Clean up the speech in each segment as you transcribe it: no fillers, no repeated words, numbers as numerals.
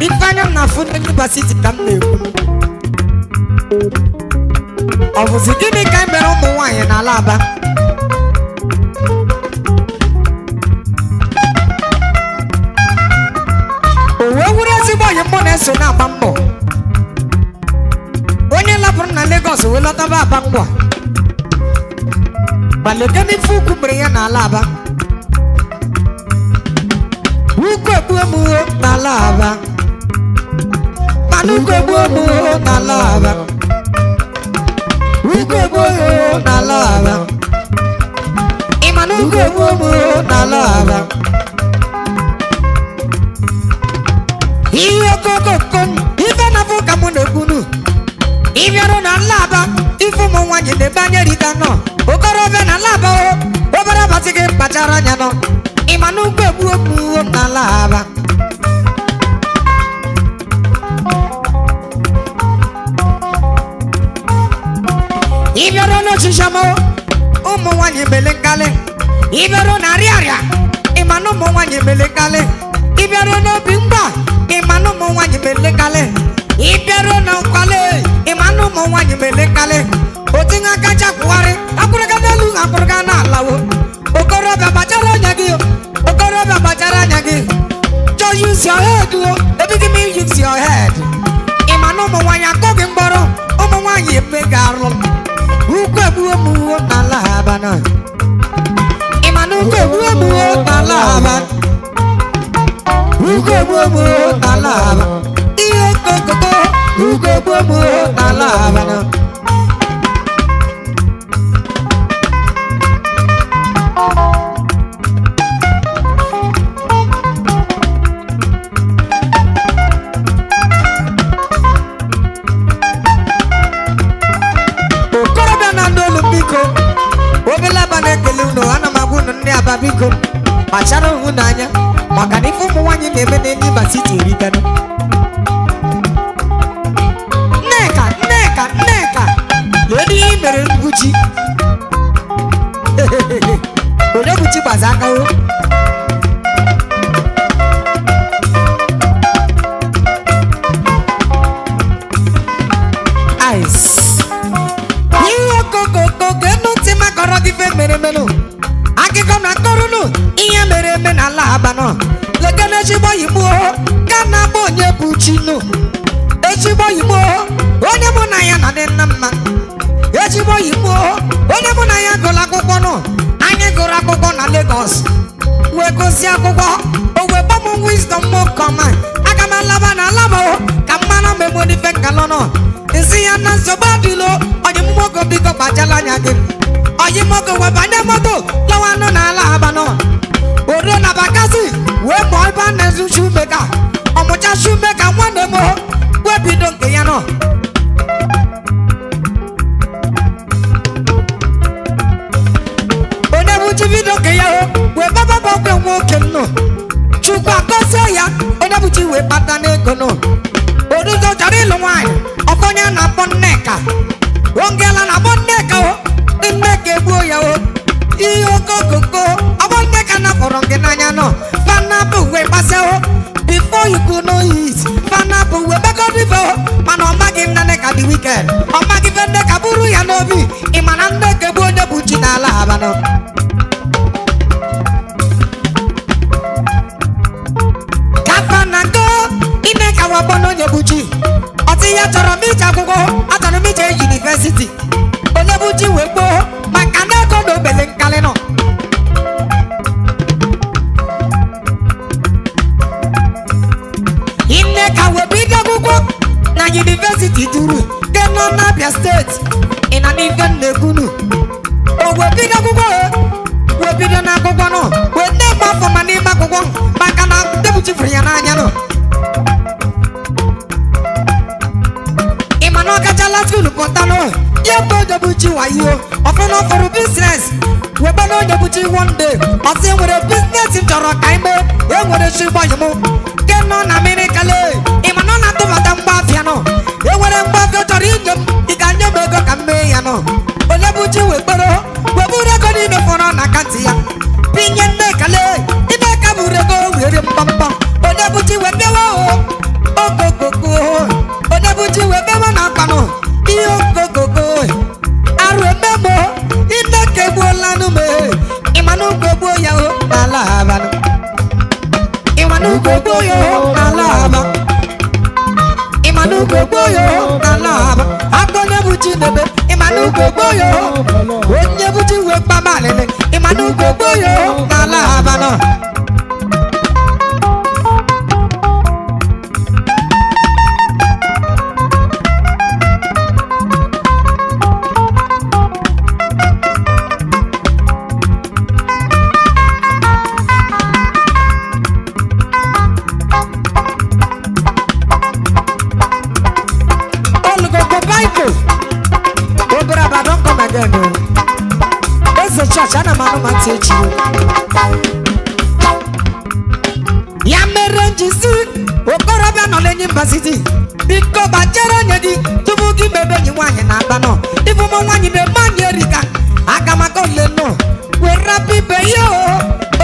Ifanya na funu university kam na-ekwu. Ọ bụzi gịnị ka mere ụmụ nwaanyị n'ala Aba? O wee wuru ezigbo onye mbụ na-eso na-agba mbọ. Onye lapụrụ na Lagos wee lọtaba Aba ngwa. Ma leke n'ife ukwu mere ya n'ala Aba. Ukwu egbu emuo n'ala Aba. Mana ukwu egbu emuo n'ala Aba. Ukwu egbu emuo n'ala Aba. Ịmana ukwu egbu emuo n'ala Aba. Ihe okokoko ife na-afụ ka mụ na-ekwunu. Ịbịarụ n'ala Aba ife ụmụ nwaanyị na-ebe anya rita nọ. Okorobịa n'ala Aba o obere abatị gị kpachara anya nọ. Ịmana ukwu egbu emuo n'ala Aba. Ịbịarụ n'ochichamo ụmụ nwaanyị mele nkali. Ịbịarụ na arịarịa ịmana ụmụ nwaanyị mele nkali. Ịbịarụ n'obi mgba ịmana ụmụ nwaanyị mele nkali. Ịbịarụ na nkwale ịmana ụmụ nwaanyị mele nkali. Otinye aka chakwụgharị akpụrụga n'elu akpụrụga n'alawo. Okorobịa gbachara anya gị. Okorobịa gbachara anya gị. Just use your head o. Ebighị m use your head. Ịmana ụmụ nwaanyị akọ gị mgbọrọ. Ụmụ nwaanyị emega arụ. Ukwu egbu emuo n'ala Aba na. Ịmana ukwu egbu emuo n'ala Aba. Ukwu egbu emuo n'ala Aba. Ihe okokoko ukwu egbu emuo n'ala Aba na. Obere Aba na-ekele unu ana m agwa unu ndị Aba biko kpachara unu n'anya maka na ife ụmụ nwaanyị na-eme n'enyi University erigana. Nneka ledị ihe mere Mbuchi. Onye Mbuchi gbazi aka o. Ice akụkọ na akọrọnụ ihe mere eme n'ala Aba nọ. Lekene ezigbo Igbo ka na-agba onye bụ Chinu. Ezigbo Igbo onye mụ na ya na dị nna mma. Ezigbo Igbo onye mụ na ya gụrụ akwụkwọ nọ. Anyị gụrụ akwụkwọ na Lagos wee gosi akwụkwọ o wee gba m wisdom m kọma. Aga m alaba na alaba ka mmanụ mmegbu n'ife nkalọ nọ. Nsị ya na nsogbu adịlo onye m nwoke biko kpachala anya gị. Oyi mogo we banye moto lawa no n'ala Aba nọ. Odo na bakasi we mo iba nezu shumeka. Ọmụcha shumeka nwanne m we bido nke ya nọ. Onye buchi bido nke ya we baba bokwe nwoke nọ. Chukwu akọsọ ya onye buchi we kpata n'ego nọ. Odo zo chọrọ ịlụ nwaanyị ọkọnya na-akpọ Nneka. Ongela na-akpọ Nneka o. Nneka egbuo ya o. Ihe okokoko ọbọ Nneka napụrụ gị n'anya nọ. Fanapụ wee gbasa o. Before you go know it Fanapụ wee bekọdife o. Mana ọ maghị Nneka dị wicked. Ọ maghị fe Nneka buru ya n'obi. Ị ma na Nneka egbu onye bụ chi n'ala Aba nọ. Kafa na go Nneka wakpọ n'onye bụ chi. Ọtị ya chọrọ m ije akwụkwọ. Achọrọ m ije University. Onye bụ chi wee gboo maka na ego na obele nkali nọ. Nneka wee bido akwụkwọ na University duru nke nọ n'Abia Steeti. Ị na n'ife nnekwunu o wee bido akwụkwọ wee bido na akwụkwọ nọ wee na-egbe afọ ma n'ime akwụkwọ maka na ndebuchi fụrụ ya n'anya nọ. Ị ma na ọ gachala skulu pụta nọ. Ya bụ onye bụ chi wayo ọfụna ọfụrụ biznes webe na onye bụ chi one day ọsị enwere biznes chọrọ ka ime enwere chi gbanyị m nke nọ na Amerịka lee. Ị ma na ọ na-atụbata mgbafịa nọ. Enwere mgbafịa chọrọ inye m ị ga-nye m ego ka m mee ya nọ. Onye bụ chi wee kpere wee buru ego niile fọrọ na akantị ya pinye Nneka lee. Nneka buru ego were mkpọmkpọ. Onye bụ chi wee bịawa o Ugoboyo Alaba Imanu Ugoboyo Alaba Akone buchi bebe Imanu Ugoboyo Onye buchi wekpa malele Imanu Ugoboyo Alaba no Obere Aba don't come again. It's the church. I don't know what to teach you. Yamerenjisi, Obere Aba no lenye mbasiti. Biko bajera nyedi, tumugi bebe ni wanye na bano. Ifu mo wanye be manye rika. Akamako leno, we rapi be yo.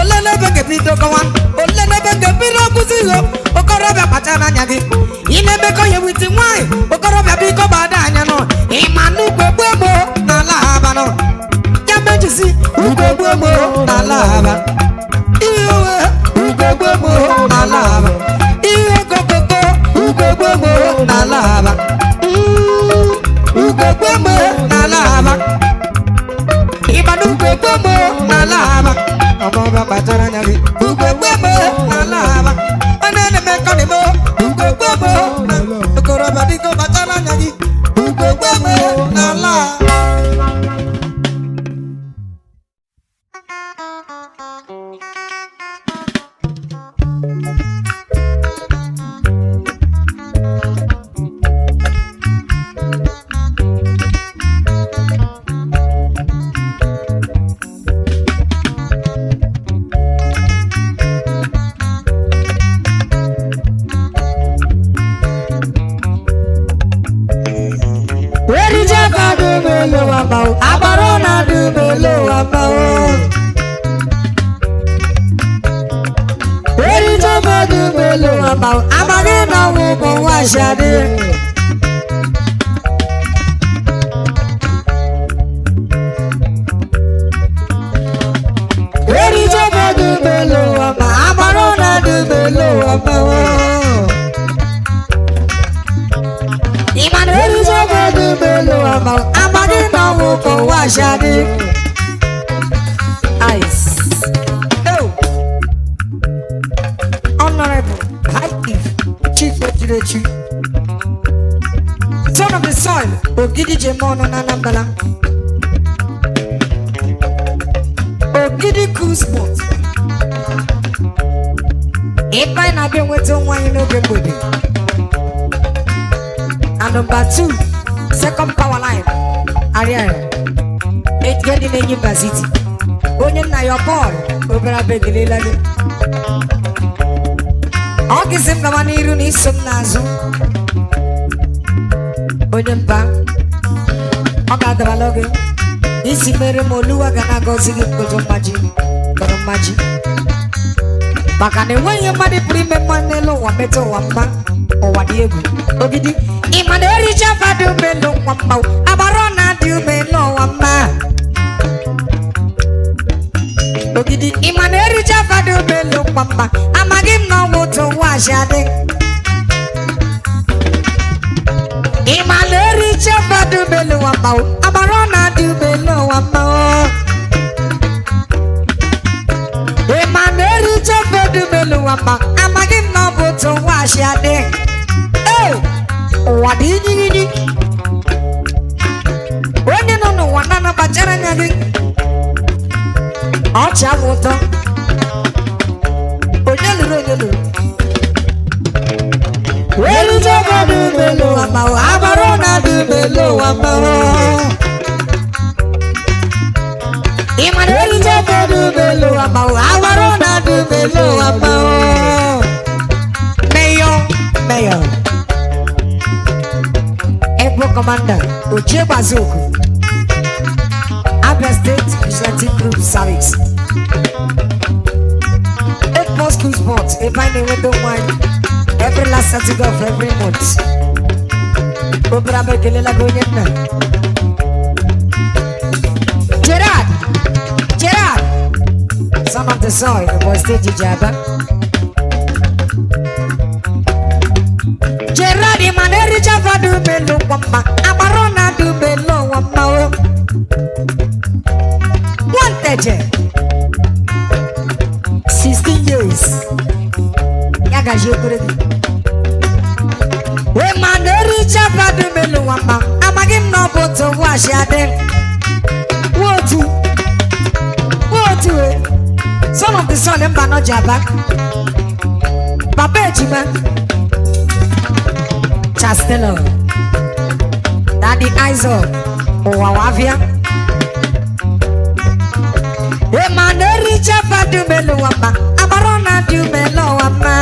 Olele bege bido kawan, olele bege biro kuziyo. Obere Aba bajera nyedi. Ine beko ye witi mwai, Obere Aba biko badanya no. Imanu Ugoboyo Alaba no. Yamerenjisi, Ugoboyo Alaba. Iwe Ugoboyo Alaba. Iwe kokoko Ugoboyo Alaba. Ugoboyo Alaba. Imanu Ugoboyo Alaba. Omo bajara nyagi Ugoboyo Alaba. Anene mekoni mo Ugoboyo. Obere Aba biko bajara nyagi Ugoboyo Alaba. Abarona do below about. Where is over do below about? Abarona will wash at it. Where is over do below about? Abarona do below about. Iman where is over do below about? Wash at it. Ice. Oh. Honorable Highlife Chief Secretary, son of the soil, Ogidi Jemono Nanambala. Ogidi Cruise Boat. If I not been with someone you know everybody. And number 2, second power line. Ariel. It get in a university. Only na your boy. Obere Aba gelelage. Ogisim na maniru ni som nazo. Onye mba. Oga dabaloge. Isi mere moluwa gana gozi gojo maji. Gojo maji. Baka ne wenye madi prime manelo wa meto wa mba. O wadiegu. Ogidi. Imane richa fadu melo wa mba. Abarona du melo wa mba. Ogidi Imaneri Jafadu Belu Papa Amagim no moto washade Imaneri Jafadu Belu Papa Amarona du Belu Papa Imaneri Jafadu Belu Papa Amagim no moto washade Oh Wadi ni Onye no wana bajara nyagi Ocha moto Onyelu Welu jogo du belo amao Abarona du belo amao Imanelu jogo du belo amao Abarona du belo amao Mayor Ebo Commander Oje Bazoku Abia State Vigilantes Group Service. 8 more school sports. If I name window wine every last Saturday of every month. Obere Aba gelela goyena. Gerard, son of the soil, the boy stage Jaba. wamba abarona du belo wamba o wanted 16 years yaga jekore we maneri chapa du belo wamba amagi no boto washade wotu son of the son emba no jaba papa ejima Chastelo Daddy Aizo Owawavia Emaneri Chapa Dumelo Wamba Abarona Dumelo Wamba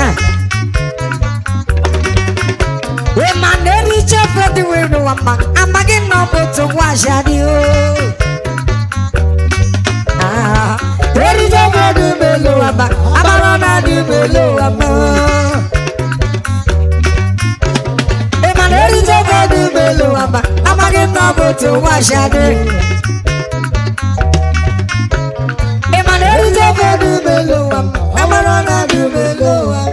Emaneri Chapa Dumelo Wamba Amagin no Boto Wajadio Eri Chapa Dumelo Wamba Abarona Dumelo Wamba I'm a novel to wash at it. I'm a do below.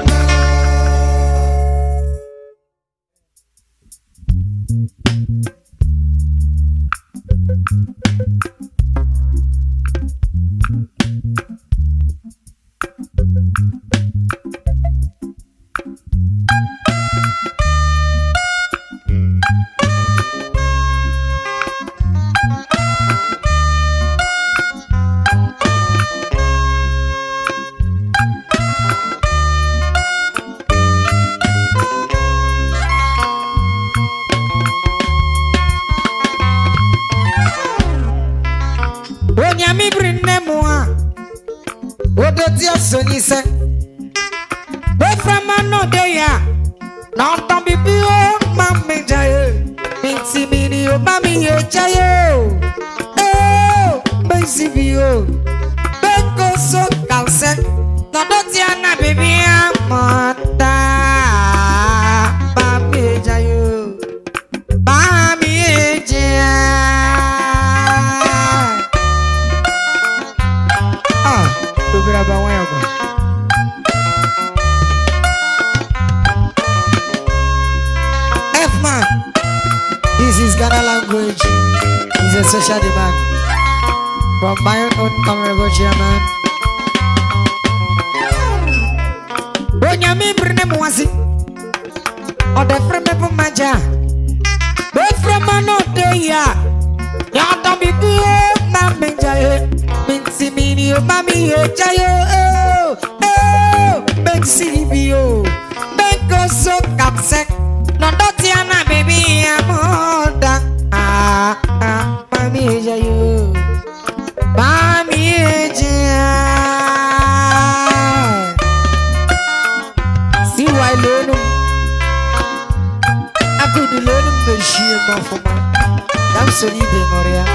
Onyami brinne moa Odoti osoni se Beframa no deya Na ontombi biyo mami jaye Minti mini obami ye jaye Oh, bensi biyo Beko so kalse Na doti ana bibi amata Mami jaye Mami jaye Obere Aba F-man, this is Ghana language. It's a special demand from my own honorable chairman. Onyami brine mwasi, ode freme po maja, be frema no deya, yata bibiye na menjaye. Minsi mini o mami ye jayo oh Bensi bio Benko so kapsek No doti ana baby amoda Mami ye jayo Mami ye jayo Si wa ilonu Akudu ilonu Meshie mafuma Dam soli be moria